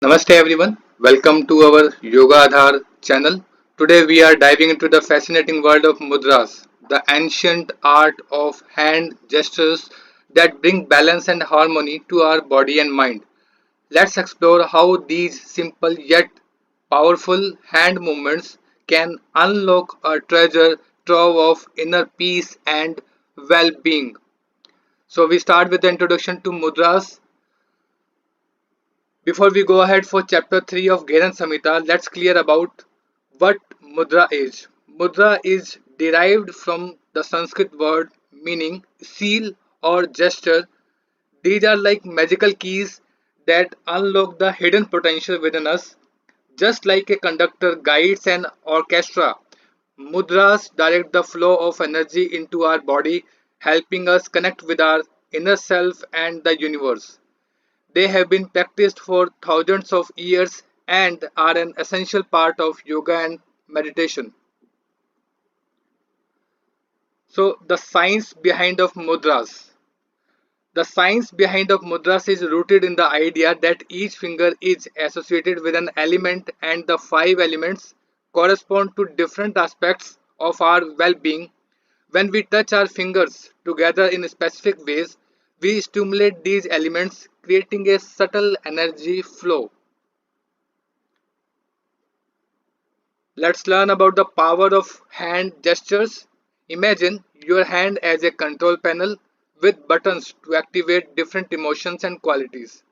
Namaste everyone. Welcome to our Yoga Aadhaar channel. Today we are diving into the fascinating world of mudras, the ancient art of hand gestures that bring balance and harmony to our body and mind. Let's explore how these simple yet powerful hand movements can unlock a treasure trove of inner peace and well-being. So we start with the introduction to mudras. Before we go ahead for chapter 3 of Gheranda Samhita, let's clear about what mudra is. Mudra is derived from the Sanskrit word meaning seal or gesture. These are like magical keys that unlock the hidden potential within us. Just like a conductor guides an orchestra, mudras direct the flow of energy into our body, helping us connect with our inner self and the universe. They have been practiced for thousands of years and are an essential part of yoga and meditation. So the science behind of mudras. The science behind of mudras is rooted in the idea that each finger is associated with an element and the five elements correspond to different aspects of our well-being. When we touch our fingers together in specific ways, we stimulate these elements, creating a subtle energy flow. Let's learn about the power of hand gestures. Imagine your hand as a control panel with buttons to activate different emotions and qualities.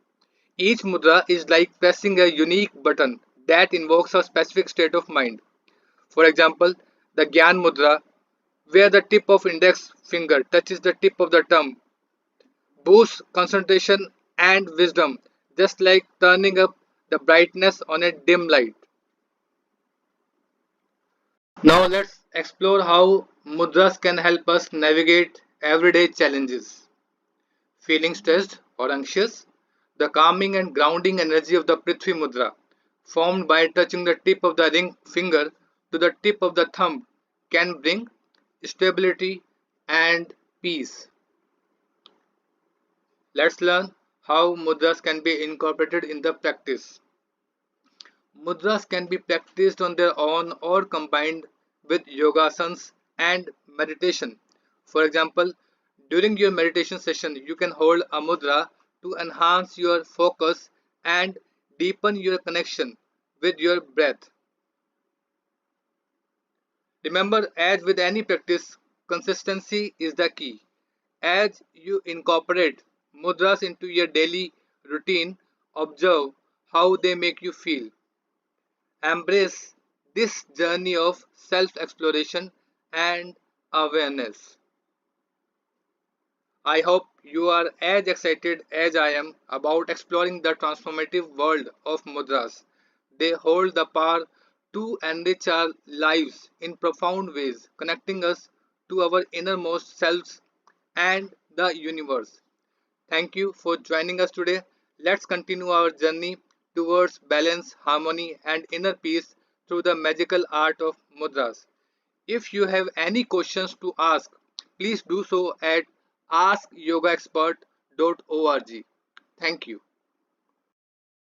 Each mudra is like pressing a unique button that invokes a specific state of mind. For example, the Gyan mudra, where the tip of index finger touches the tip of the thumb, boosts concentration and wisdom, just like turning up the brightness on a dim light. Now let's explore how mudras can help us navigate everyday challenges. Feeling stressed or anxious? The calming and grounding energy of the Prithvi mudra, formed by touching the tip of the ring finger to the tip of the thumb, can bring stability and peace. Let's learn how mudras can be incorporated in the practice. Mudras can be practiced on their own or combined with yogasanas and meditation. For example, during your meditation session, you can hold a mudra to enhance your focus and deepen your connection with your breath. Remember, as with any practice, consistency is the key. As you incorporate mudras into your daily routine, observe how they make you feel. Embrace this journey of self exploration and awareness. I hope you are as excited as I am about exploring the transformative world of mudras. They hold the power to enrich our lives in profound ways, connecting us to our innermost selves and the universe. Thank you for joining us today. Let's continue our journey towards balance, harmony, and inner peace through the magical art of mudras. If you have any questions to ask, please do so at askyogaexpert.org. Thank you.